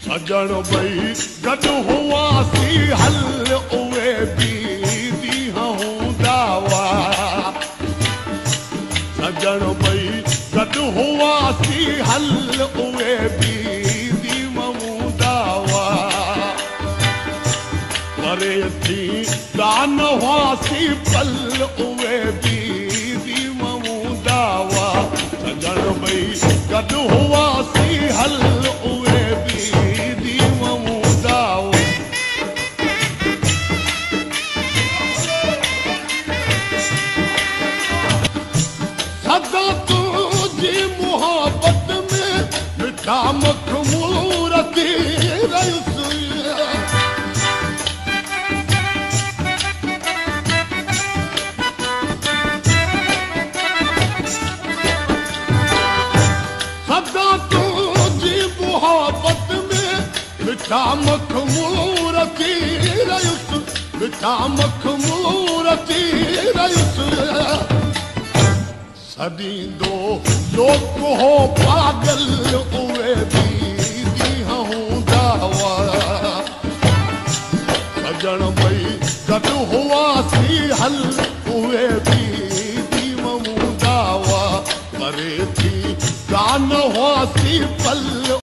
सजण भई गॾु हुआसीं हल उहे बि ॾींहं हूंदा हुआ सजण भई गॾु हुआसीं हल उहे बि ॾींहं हूंदा हुआ परे थी कान हुआसीं पल उहे बि ॾींहं हूंदा हुआ सजण भई गॾु हुआसीं हल उहे बि सदा तुझी मोहब्बत में मिठा मखमूर थी रही सदा तुझी मोहब्बत में मिठा मखमूर थी रही मिठा मखमूर थी रही सदींदो लोक हो पागल उहे बि ॾींहं हूंदा हुआ सजण भई गॾु हुआसीं हल उहे बि ॾींहं हूंदा हुआ परे थी कान हुआसीं पल